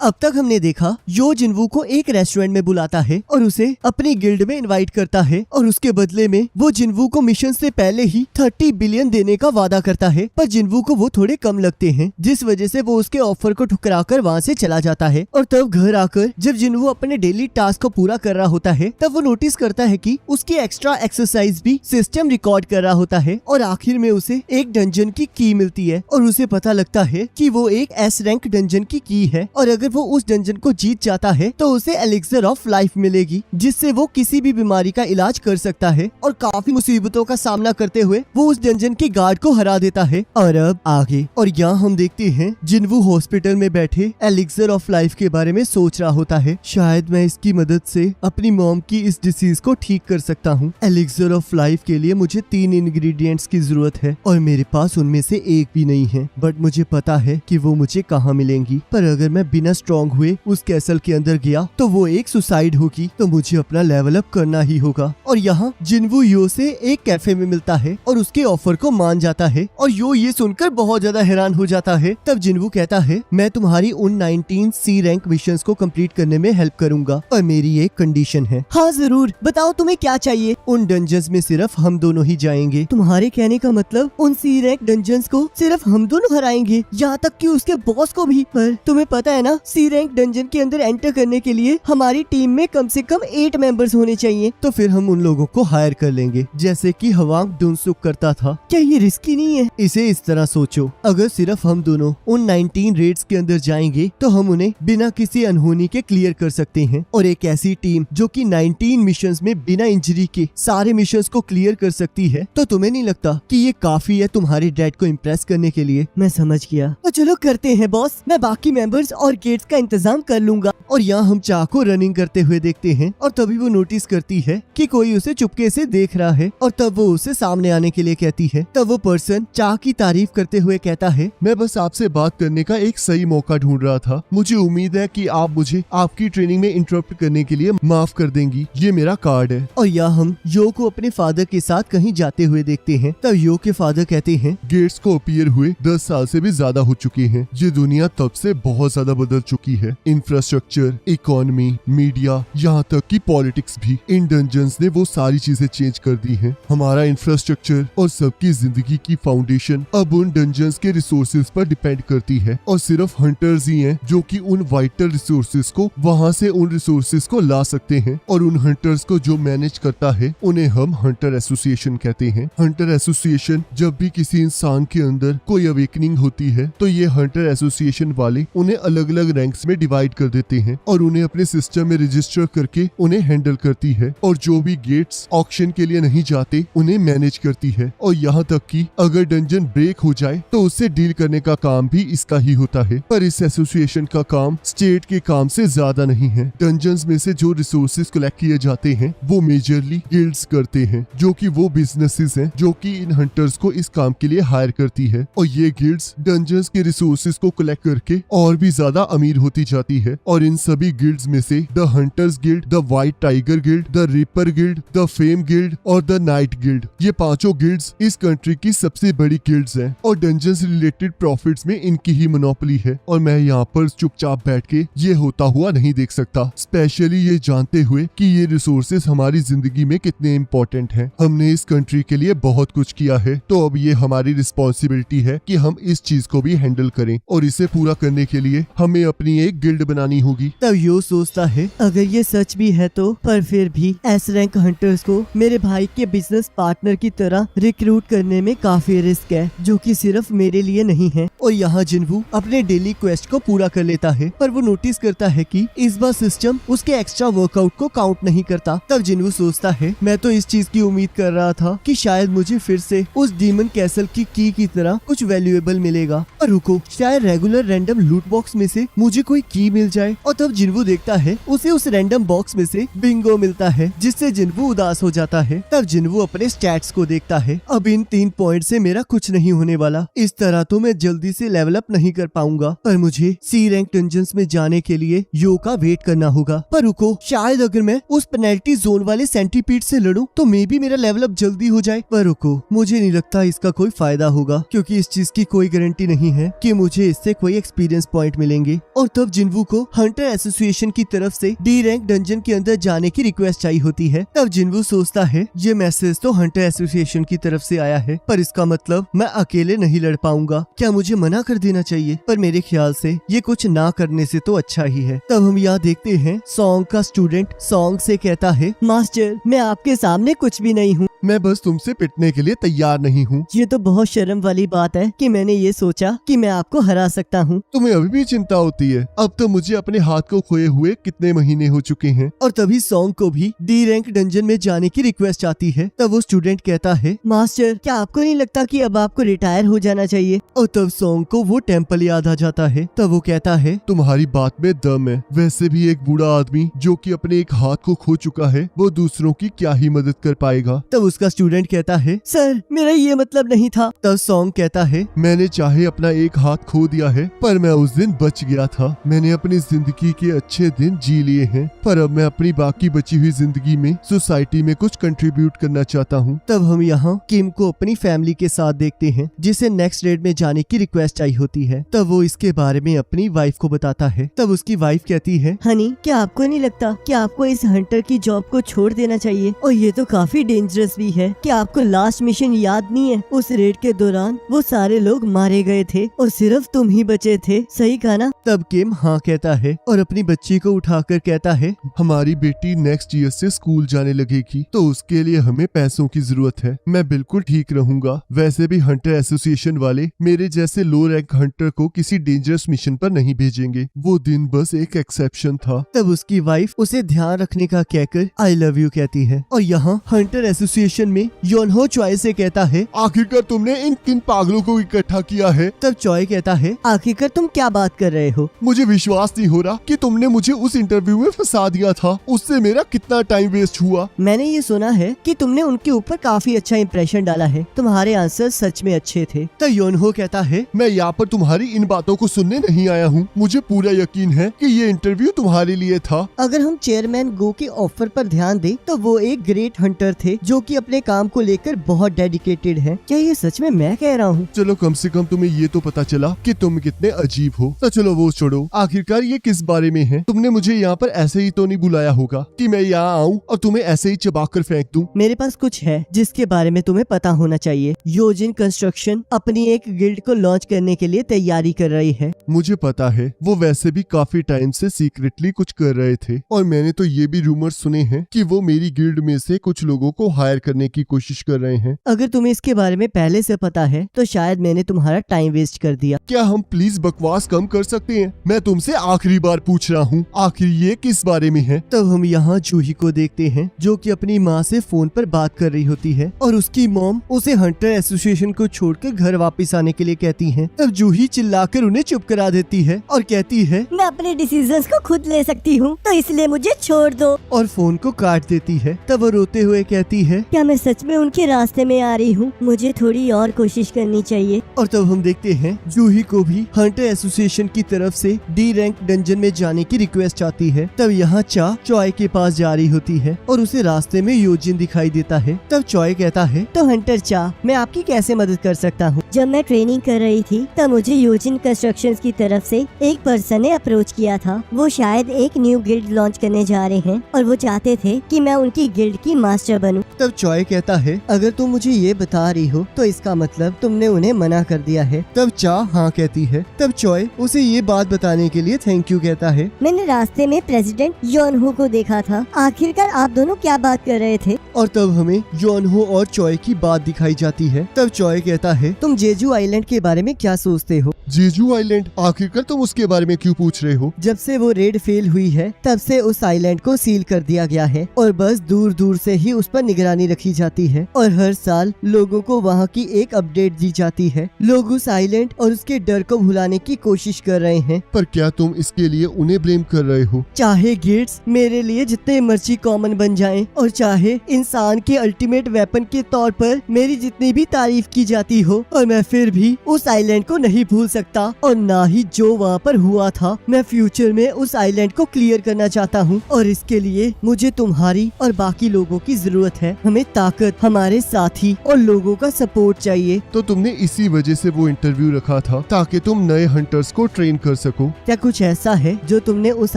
अब तक हमने देखा यो जिनवू को एक रेस्टोरेंट में बुलाता है और उसे अपनी गिल्ड में इनवाइट करता है और उसके बदले में वो जिनवू को मिशन से पहले ही 30 बिलियन देने का वादा करता है, पर जिनवू को वो थोड़े कम लगते हैं, जिस वजह से वो उसके ऑफर को ठुकराकर वहाँ से चला जाता है। और तब घर आकर जब जिनवू अपने डेली टास्क को पूरा कर रहा होता है, तब वो नोटिस करता है कि उसकी एक्स्ट्रा एक्सरसाइज भी सिस्टम रिकॉर्ड कर रहा होता है और आखिर में उसे एक डंजन की की मिलती है और उसे पता लगता है कि वो एक एस रैंक डंजन की है और अगर वो उस डंजन को जीत जाता है तो उसे एलिक्सर ऑफ लाइफ मिलेगी, जिससे वो किसी भी बीमारी का इलाज कर सकता है। और काफी मुसीबतों का सामना करते हुए वो उस डंजन की गार्ड को हरा देता है। और अब आगे और यहाँ हम देखते हैं जिनवू हॉस्पिटल में बैठे एलिक्सर ऑफ लाइफ के बारे में सोच रहा होता है, शायद मैं इसकी मदद से अपनी मॉम की इस डिसीज को ठीक कर सकता हूँ। एलिक्सर ऑफ लाइफ के लिए मुझे 3 इंग्रेडिएंट्स की जरूरत है और मेरे पास उनमें से एक भी नहीं है, बट मुझे पता है कि वो मुझे कहाँ मिलेंगी। पर अगर मैं बिना स्ट्रॉन्ग हुए उस कैसल के अंदर गया तो वो एक सुसाइड होगी, तो मुझे अपना लेवल अप करना ही होगा। और यहाँ जिनवू यो से एक कैफे में मिलता है और उसके ऑफर को मान जाता है और यो ये सुनकर बहुत ज्यादा हैरान हो जाता है। तब जिनवू कहता है, मैं तुम्हारी उन 19 सी रैंक मिशंस को कंप्लीट करने में हेल्प करूंगा, पर मेरी एक कंडीशन है। हाँ जरूर, बताओ तुम्हें क्या चाहिए। उन डंजन्स में सिर्फ हम दोनों ही जाएंगे। तुम्हारे कहने का मतलब उन सी रैंक डंजन्स को सिर्फ हम दोनों हराएंगे, यहाँ तक कि उसके बॉस को भी। पर तुम्हें पता है ना, सी रैंक डंजन के अंदर एंटर करने के लिए हमारी टीम में कम से कम 8 मेंबर्स होने चाहिए। तो फिर हम उन लोगों को हायर कर लेंगे, जैसे कि हवांग डुनसुक करता था। क्या ये रिस्की नहीं है? इसे इस तरह सोचो, अगर सिर्फ हम दोनों उन 19 रेड्स के अंदर जाएंगे तो हम उन्हें बिना किसी अनहोनी के क्लियर कर सकते हैं। और एक ऐसी टीम जो कि 19 मिशंस में बिना इंजरी के सारे मिशंस को क्लियर कर सकती है, तो तुम्हें नहीं लगता कि ये काफी है तुम्हारे डैड को इम्प्रेस करने के लिए? मैं समझ गया, तो चलो करते हैं बॉस, मैं बाकी मेंबर्स और गेट्स का इंतजाम कर लूंगा। और यहाँ हम चाह को रनिंग करते हुए देखते हैं और तभी वो नोटिस करती है कि कोई उसे चुपके से देख रहा है और तब वो उसे सामने आने के लिए कहती है। तब वो पर्सन चाह की तारीफ करते हुए कहता है, मैं बस आपसे बात करने का एक सही मौका ढूंढ रहा था। मुझे उम्मीद है कि आप मुझे आपकी ट्रेनिंग में इंटरप्ट करने के लिए माफ कर देंगी। ये मेरा कार्ड है। और यहाँ हम यो को अपने फादर के साथ कहीं जाते हुए देखते हैं। तब यो के फादर कहते हैं, गेट्स को अपीयर हुए 10 साल से भी ज्यादा हो चुके हैं। ये दुनिया तब से बहुत ज्यादा बदल चुकी है। इंफ्रास्ट्रक्चर, इकोनॉमी, मीडिया, यहाँ तक कि पॉलिटिक्स भी। इन डंजन्स ने वो सारी चीजें चेंज कर दी हैं। हमारा इंफ्रास्ट्रक्चर और सबकी जिंदगी की फाउंडेशन अब उन डंजन्स के रिसोर्सेज पर डिपेंड करती है और सिर्फ हंटर्स ही हैं जो कि उन वाइटल रिसोर्सेज को वहाँ से उन रिसोर्सेज को ला सकते हैं। और उन हंटर्स को जो मैनेज करता है उन्हें हम हंटर एसोसिएशन कहते हैं। हंटर एसोसिएशन, जब भी किसी इंसान के अंदर कोई अवेकनिंग होती है तो ये हंटर एसोसिएशन वाले उन्हें अलग अलग रैंक्स में डिवाइड कर देते हैं और उन्हें अपने सिस्टम में रजिस्टर करके उन्हें हैंडल करती है। और जो भी गेट्स ऑक्शन के लिए नहीं जाते उन्हें मैनेज करती है। और यहाँ तक कि अगर डंजन ब्रेक हो जाए तो उससे डील करने का काम भी इसका ही होता है। पर इस एसोसिएशन का काम स्टेट के काम से ज्यादा नहीं है। डंजन्स में से जो रिसोर्सेज कलेक्ट किए जाते हैं वो मेजरली गिल्ड्स करते हैं, जो कि वो बिजनेसेस हैं जो कि इन हंटर्स को इस काम के लिए हायर करती है। और ये गिल्ड्स डंजन्स के रिसोर्सेज को कलेक्ट करके और भी ज्यादा अमीर होती जाती है। और इन सभी गिल्ड्स में से the hunters guild, the white tiger guild, the ripper guild, the fame guild और द नाइट गिल्ड, ये 5 गिल्ड्स इस कंट्री की सबसे बड़ी गिल्ड्स हैं। और डंजन्स रिलेटेड प्रॉफिट्स में इनकी ही मोनोपोली है। और मैं यहाँ पर चुपचाप बैठ के ये होता हुआ नहीं देख सकता, स्पेशली ये जानते हुए कि ये रिसोर्सेज हमारी जिंदगी में कितने इम्पोर्टेंट हैं। हमने इस कंट्री के लिए बहुत कुछ किया है, तो अब ये हमारी रिस्पॉन्सिबिलिटी है कि हम इस चीज को भी हैंडल करें और इसे पूरा करने के लिए हमें अपनी एक गिल्ड बनानी होगी। तब यो सोचता है, अगर ये सच भी है तो, पर फिर भी एस रैंक हंटर्स को मेरे भाई के बिजनेस पार्टनर की तरह रिक्रूट करने में काफी रिस्क है, जो कि सिर्फ मेरे लिए नहीं है। और यहाँ जिनवू अपने डेली क्वेस्ट को पूरा कर लेता है, पर वो नोटिस करता है कि इस बार सिस्टम उसके एक्स्ट्रा वर्कआउट को काउंट नहीं करता। तब जिनवू सोचता है, मैं तो इस चीज की उम्मीद कर रहा था कि शायद मुझे फिर से उस डीमन कैसल की की तरह कुछ वैल्यूएबल मिलेगा। और रुको, शायद रेगुलर रैंडम लूट बॉक्स में से मुझे कोई की मिल जाए। और तब जिनवू देखता है उसे उस रैंडम बॉक्स में से बिंगो मिलता है, जिससे जिनवू उदास हो जाता है। तब जिनवू अपने स्टैट्स को देखता है। अब इन 3 पॉइंट से मेरा कुछ नहीं होने वाला, इस तरह तो मैं जल्दी से लेवल अप नहीं कर पाऊंगा, पर मुझे सी रैंक डंजन्स में जाने के लिए यो का वेट करना होगा। पर रुको, शायद अगर मैं उस पेनल्टी जोन वाले सेंटीपीड से लड़ूं तो मे बी मेरा लेवल अप जल्दी हो जाए। पर रुको, मुझे नहीं लगता इसका कोई फायदा होगा, क्योंकि इस चीज की कोई गारंटी नहीं है कि मुझे इससे कोई एक्सपीरियंस पॉइंट मिलेंगे। और तब जिनवू को हंटर एसोसिएशन की तरफ से डी रैंक डंजन के अंदर जाने की रिक्वेस्ट चाहिए होती है। तब जिनवू सोचता है ये मैसेज तो हंटर एसोसिएशन की तरफ से आया है, पर इसका मतलब मैं अकेले नहीं लड़ पाऊंगा। क्या मुझे मना कर देना चाहिए? पर मेरे ख्याल से ये कुछ ना करने से तो अच्छा ही है। तब हम यहाँ देखते हैं सॉन्ग का स्टूडेंट सॉन्ग से कहता है, मास्टर मैं आपके सामने कुछ भी नहीं हूँ। मैं बस तुमसे पिटने के लिए तैयार नहीं हूँ। ये तो बहुत शर्म वाली बात है कि मैंने ये सोचा कि मैं आपको हरा सकता हूँ। तुम्हें अभी भी चिंता होती है? अब तो मुझे अपने हाथ को खोए हुए कितने महीने हो चुके हैं। और तभी सॉन्ग को भी डी रैंक डंजन में जाने की रिक्वेस्ट आती है। तब वो स्टूडेंट कहता है, मास्टर क्या आपको नहीं लगता कि अब आपको रिटायर हो जाना चाहिए? और तब सॉन्ग को वो टेम्पल याद आ जाता है। तब वो कहता है, तुम्हारी बात में दम है। वैसे भी एक बूढ़ा आदमी जो कि अपने एक हाथ को खो चुका है, वो दूसरों की क्या ही मदद कर पाएगा। तब उसका स्टूडेंट कहता है, सर मेरा ये मतलब नहीं था। तब सॉन्ग कहता है, मैंने चाहे अपना एक हाथ खो दिया है, पर मैं उस दिन बच गया था। मैंने अपनी जिंदगी के अच्छे दिन जी लिए हैं, पर अब मैं अपनी बाकी बची हुई जिंदगी में सोसाइटी में कुछ कंट्रीब्यूट करना चाहता हूँ। तब हम यहाँ किम को अपनी फैमिली के साथ देखते हैं, जिसे नेक्स्ट रेड में जाने की रिक्वेस्ट चाहिए होती है। तब वो इसके बारे में अपनी वाइफ को बताता है। तब उसकी वाइफ कहती है, हनी क्या आपको नहीं लगता कि आपको इस हंटर की जॉब को छोड़ देना चाहिए? और ये तो काफी डेंजरस भी है। क्या आपको लास्ट मिशन याद नहीं है? उस रेड के दौरान वो सारे लोग मारे गए थे और सिर्फ तुम ही बचे थे, सही कहा ना? तब किम हाँ कहता है और अपनी बच्ची को उठाकर कहता है, हमारी बेटी नेक्स्ट ईयर से स्कूल जाने लगेगी, तो उसके लिए हमें पैसों की जरूरत है। मैं बिल्कुल ठीक रहूंगा। वैसे भी हंटर एसोसिएशन वाले मेरे जैसे लो रैंक हंटर को किसी डेंजरस मिशन पर नहीं भेजेंगे। वो दिन बस एक एक्सेप्शन था। तब उसकी वाइफ उसे ध्यान रखने का कहकर आई लव यू कहती है। और यहाँ हंटर एसोसिएशन में योनहो चॉय से कहता है, आखिरकार तुमने इन किन पागलों को इकट्ठा किया है? तब चॉय कहता है, आखिरकार तुम क्या बात कर रहे हो? मुझे विश्वास नहीं हो रहा कि तुमने मुझे उस इंटरव्यू में फंसा दिया था। उससे मेरा कितना टाइम वेस्ट हुआ। मैंने ये सुना है कि तुमने उनके ऊपर काफी अच्छा इंप्रेशन डाला है। तुम्हारे आंसर सच में अच्छे थे। तो योनहो कहता है, मैं यहाँ पर तुम्हारी इन बातों को सुनने नहीं आया हूँ। मुझे पूरा यकीन है कि ये इंटरव्यू तुम्हारे लिए था। अगर हम चेयरमैन गो के ऑफर पर ध्यान दें तो वो एक ग्रेट हंटर थे जो कि अपने काम को लेकर बहुत डेडिकेटेड है। क्या ये सच में मैं कह रहा हूँ? चलो कम से कम तुम्हें ये तो पता चला कि तुम कितने अजीब हो। तो चलो वो छोड़ो, आखिरकार ये किस बारे में है? तुमने मुझे यहाँ पर ऐसे ही तो नहीं बुलाया होगा कि मैं यहाँ आऊँ और तुम्हें ऐसे ही चबा कर फेंक दूँ। मेरे पास कुछ है जिसके बारे में तुम्हें पता होना चाहिए। योजिन कंस्ट्रक्शन अपनी एक गिल्ड को लॉन्च करने के लिए तैयारी कर रही है। मुझे पता है, वो वैसे भी काफी टाइम से सीक्रेटली कुछ कर रहे थे, और मैंने तो ये भी रूमर सुने हैं कि वो मेरी गिल्ड में से कुछ लोगों को हायर करने की कोशिश कर रहे हैं। अगर तुम्हें इसके बारे में पहले से पता है तो शायद मैंने तुम्हारा टाइम वेस्ट कर दिया। क्या हम प्लीज बकवास कम कर सकते हैं? मैं तुमसे आखिरी बार पूछ रहा हूँ, आखिर ये किस बारे में है? तब हम यहाँ जूही को देखते हैं जो कि अपनी माँ से फोन पर बात कर रही होती है और उसकी मॉम उसे हंटर एसोसिएशन को छोड़कर घर वापस आने के लिए कहती है। तब जूही चिल्लाकर उन्हें चुप करा देती है और कहती है, मैं अपने डिसीजंस को खुद ले सकती हूँ, तो इसलिए मुझे छोड़ दो। और फोन को काट देती है। तब वो रोते हुए कहती है, क्या मैं सच में उनके रास्ते में आ रही हूँ? मुझे थोड़ी और कोशिश करनी चाहिए। और तब हम देखते हैं जूही को भी हंटर एसोसिएशन की तरफ से डी रैंक डंजन में जाने की रिक्वेस्ट आती है। तब यहाँ चा चॉय के पास जा रही होती है और उसे रास्ते में योजिन दिखाई देता है। तब चॉय कहता है, तो हंटर चा, मैं आपकी कैसे मदद कर सकता हूँ? जब मैं ट्रेनिंग कर रही थी तब मुझे योजिन कंस्ट्रक्शंस की तरफ से एक पर्सन ने अप्रोच किया था। वो शायद एक न्यू गिल्ड लॉन्च करने जा रहे हैं और वो चाहते थे कि मैं उनकी गिल्ड की मास्टर बनूं। तब चॉय कहता है, अगर तुम मुझे ये बता रही हो तो इसका मतलब तुमने उन्हें मना कर दिया है। तब चा हाँ कहती है। तब चॉय उसे ये बात बताने के लिए थैंक यू कहता है। मैंने रास्ते में प्रेसिडेंट योनहो को देखा था। आखिरकार आप दोनों क्या बात कर रहे थे? और तब हमें योनहो और चॉय की बात दिखाई जाती है। तब चॉय कहता है, तुम जेजू आइलैंड के बारे में क्या सोचते हो? जेजू आइलैंड, आखिरकार तुम उसके बारे में क्यों पूछ रहे हो? जब से वो रेड फेल हुई है तब से उस आइलैंड को सील कर दिया गया है और बस दूर दूर से ही उस पर निगरानी रखी जाती है और हर साल लोगों को वहाँ की एक अपडेट दी जाती है। लोग उस आइलैंड और उसके डर को भुलाने की कोशिश कर रहे हैं। पर क्या तुम इसके लिए उन्हें ब्लेम कर रहे हो? चाहे गिल्ड्स मेरे लिए जितने मर्जी कॉमन बन जाएं और चाहे इंसान के अल्टीमेट वेपन के तौर पर मेरी जितनी भी तारीफ की जाती हो, और मैं फिर भी उस आइलैंड को नहीं भूल सकता और ना ही जो वहाँ पर हुआ था। मैं फ्यूचर में उस आइलैंड को क्लियर करना चाहता हूँ और इसके लिए मुझे तुम्हारी और बाकी लोगों की जरूरत है। हमें ताकत, हमारे साथी और लोगों का सपोर्ट चाहिए। तो तुमने इसी वजह से वो इंटरव्यू रखा था ताकि तुम नए हंटर्स को ट्रेन कर सको। क्या कुछ ऐसा है जो तुमने उस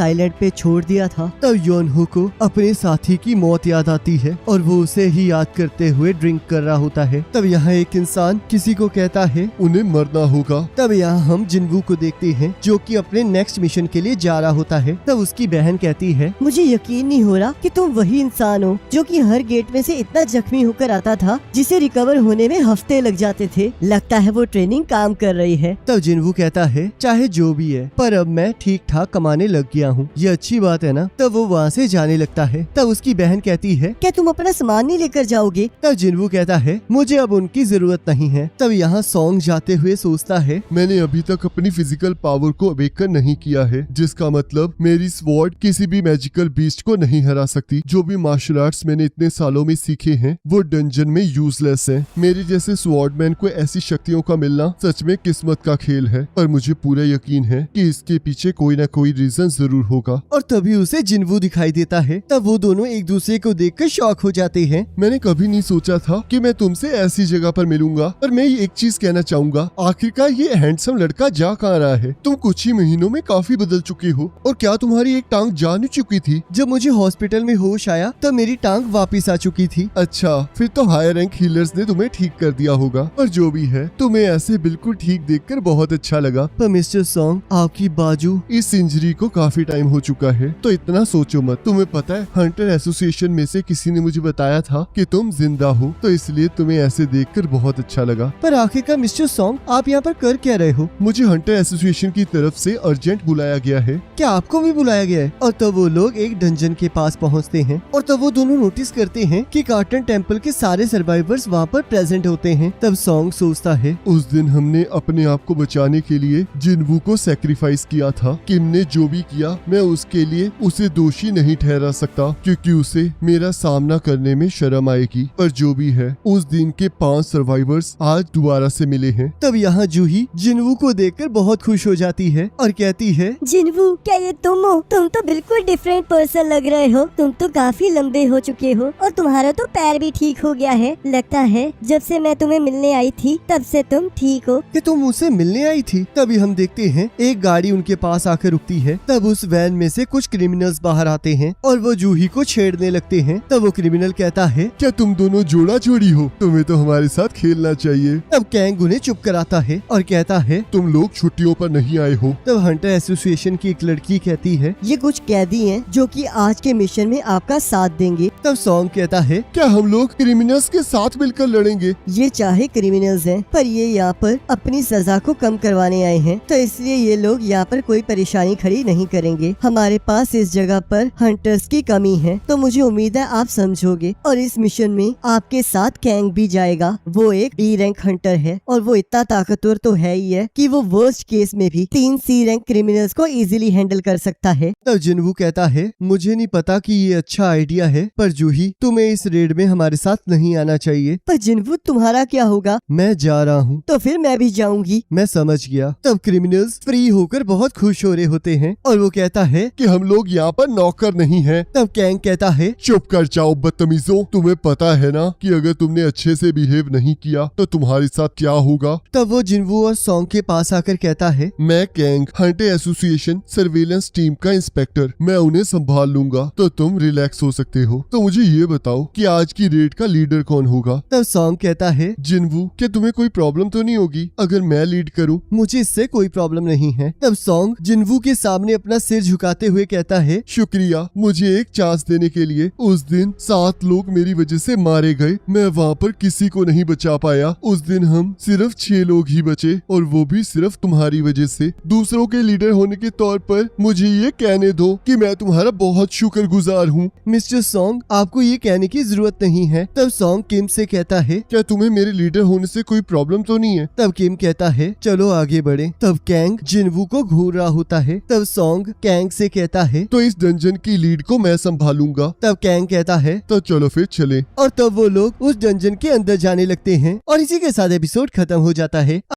आइलैंड पे छोड़ दिया था? तब योनहो को अपने साथी की मौत याद आती है और वो उसे ही याद करते हुए ड्रिंक कर रहा होता है। तब यहाँ एक इंसान किसी को कहता है उन्हें मरना होगा। तब यहाँ हम जिनवू को देखते हैं जो कि अपने नेक्स्ट मिशन के लिए जा रहा होता है। तब उसकी बहन कहती है, मुझे यकीन नहीं हो रहा कि तुम वही इंसान हो जो कि हर गेट में से इतना जख्मी होकर आता था जिसे रिकवर होने में हफ्ते लग जाते थे। लगता है वो ट्रेनिंग काम कर रही है। तब जिनवू कहता है, चाहे जो भी है पर अब मैं ठीक ठाक कमाने लग गया हूँ, ये अच्छी बात है ना। तब वो वहाँ से जाने लगता है। तब उसकी बहन कहती है, क्या तुम अपना सामान नहीं लेकर जाओगे? तब जिनवू कहता है, मुझे अब उनकी जरूरत नहीं है। तब यहाँ सॉन्ग जाते हुए सोचता है, मैंने अभी तक अपनी फिजिकल पावर को अवेकन नहीं किया है, जिसका मतलब मेरी स्वॉर्ड किसी भी मैजिकल बीस्ट को नहीं हरा सकती। जो भी मार्शल आर्ट्स मैंने इतने सालों में सीखे हैं वो डंजन में यूजलेस हैं। मेरे जैसे स्वॉर्डमैन को ऐसी शक्तियों का मिलना सच में किस्मत का खेल है, पर मुझे पूरा यकीन है कि इसके पीछे कोई ना कोई रीजन जरूर होगा। और तभी उसे जिनवू दिखाई देता है। तब वो दोनों एक दूसरे को देखकर शॉक हो जाते हैं। मैंने कभी नहीं सोचा था कि मैं तुमसे ऐसी जगह पर मिलूंगा, पर मैं एक चीज कहना चाहूंगा, आखिरकार ये हैंडसम लड़का जा कहाँ रहा है? तुम कुछ ही महीनों में काफी बदल चुके हो। और क्या तुम्हारी एक टांग जा नहीं चुकी थी? जब मुझे हॉस्पिटल में होश आया तब मेरी टांग वापस आ चुकी थी। अच्छा, फिर तो हायर रैंक हीलर्स ने तुम्हें ठीक कर दिया होगा। पर जो भी है, तुम्हें ऐसे बिल्कुल ठीक देखकर बहुत अच्छा लगा। पर मिस्टर सॉन्ग, आपकी बाजू, इस इंजरी को काफी टाइम हो चुका है, तो इतना सोचो मत। तुम्हें पता है, हंटर एसोसिएशन में से किसी ने मुझे बताया था कि तुम जिंदा हो, तो इसलिए तुम्हें ऐसे देखकर बहुत अच्छा लगा। पर आखिरकार मिस्टर सॉन्ग, आप यहाँ पर कर क्या रहे हो? मुझे हंटर एसोसिएशन की तरफ से अर्जेंट बुलाया गया है। क्या आपको भी बुलाया गया है? और तब वो लोग एक डंजन के पास पहुँचते हैं और तब वो दोनों नोटिस करते हैं कि कार्टन टेम्पल के सारे सर्वाइवर्स वहाँ पर प्रेजेंट होते हैं। तब सॉन्ग सोचता है, उस दिन हमने अपने आप को बचाने के लिए जिनवू को सैक्रिफाइस किया था। किम ने जो भी किया, मैं उसके लिए उसे दोषी नहीं ठहरा सकता, क्योंकि उसे मेरा सामना करने में शर्म आएगी। पर जो भी है, उस दिन के 5 सर्वाइवर्स आज दोबारा से मिले हैं। तब यहाँ जूही जिनवू को देखकर बहुत खुश हो जाती है और कहती है, जिनवू, क्या ये तुम हो? तुम तो बिल्कुल डिफरेंट पर्सन लग रहे हो। तुम तो काफी लंबे हो चुके हो और तुम्हारा तो पैर भी ठीक हो गया है। लगता है जब से मैं तुम्हें मिलने आई थी तब से तुम ठीक हो। कि तुम मुझसे मिलने आई थी? तभी हम देखते हैं एक गाड़ी उनके पास आकर रुकती है। तब उस वैन में से कुछ क्रिमिनल्स बाहर आते हैं और वो जूही को छेड़ने लगते हैं। तब वो क्रिमिनल कहता है, क्या तुम दोनों जोड़ा जोड़ी हो? तुम्हें तो हमारे साथ खेलना चाहिए। तब कैंग उन्हें चुप कराता है और कहता है, तुम लोग छुट्टियों पर नहीं आए हो। तब हंटर एसोसिएशन की एक लड़की कहती है, ये कुछ कैदी हैं जो कि आज के मिशन में आपका साथ देंगे। तब सॉन्ग कहता है, क्या हम लोग क्रिमिनल्स के साथ मिलकर लड़ेंगे? ये चाहे क्रिमिनल्स हैं पर ये यहाँ पर अपनी सजा को कम करवाने आए हैं, तो इसलिए ये लोग यहाँ पर कोई परेशानी खड़ी नहीं करेंगे। हमारे पास इस जगह पर हंटर्स की कमी है, तो मुझे उम्मीद है आप समझोगे। और इस मिशन में आपके साथ कैंग भी जाएगा। वो एक डी रैंक हंटर है और वो इतना ताकतवर तो है ही है कि वो वर्स्ट केस में भी 3 सी रैंक क्रिमिनल्स को इजीली हैंडल कर सकता है। तब जिनवू कहता है, मुझे नहीं पता कि ये अच्छा आइडिया है, पर जूही तुम्हें इस रेड में हमारे साथ नहीं आना चाहिए। पर जिनवू, तुम्हारा क्या होगा? मैं जा रहा हूँ। तो फिर मैं भी जाऊंगी। मैं समझ गया। तब क्रिमिनल्स फ्री होकर बहुत खुश हो रहे होते हैं और वो कहता है कि हम लोग यहाँ पर नौकर नहीं हैं। तब कैंग कहता है, चुप कर जाओ बदतमीजों, तुम्हें पता है ना कि अगर तुमने अच्छे से बिहेव नहीं किया तो तुम्हारे साथ क्या होगा। तब वो जिनवू और सॉन्ग के पास आकर कहता है, मैं Kang, Hunter association surveillance team का इंस्पेक्टर, मैं उन्हें संभाल लूंगा, तो तुम रिलैक्स हो सकते हो। तो मुझे ये बताओ कि आज की रेड का लीडर कौन होगा? तब सॉन्ग कहता है, जिनवू, क्या तुम्हें कोई प्रॉब्लम तो नहीं होगी अगर मैं लीड करूं? मुझे इससे कोई प्रॉब्लम नहीं है। तब सॉन्ग जिनवू के सामने अपना सिर झुकाते हुए कहता है, शुक्रिया मुझे एक चांस देने के लिए। उस दिन 7 लोग मेरी वजह से मारे गए, मैं वहाँ पर किसी को नहीं बचा पाया। उस दिन हम सिर्फ 6 लोग ही बचे और वो भी सिर्फ तुम्हारी वजह से। दूसरों के लीडर होने के तौर पर मुझे ये कहने दो कि मैं तुम्हारा बहुत शुक्रगुजार हूँ। मिस्टर सॉन्ग, आपको ये कहने की जरूरत नहीं है। तब सॉन्ग किम से कहता है, क्या तुम्हें मेरे लीडर होने से कोई प्रॉब्लम तो नहीं है? तब किम कहता है, चलो आगे बढ़े। तब कैंग जिनवू को घूर रहा होता है। तब सॉन्ग कैंग से कहता है, तो इस डंजन की लीड को मैं संभालूंगा। तब कैंग कहता है, तो चलो फिर चले। और तब वो लोग उस डंजन के अंदर जाने लगते हैं और इसी के साथ एपिसोड खत्म हो जाता है।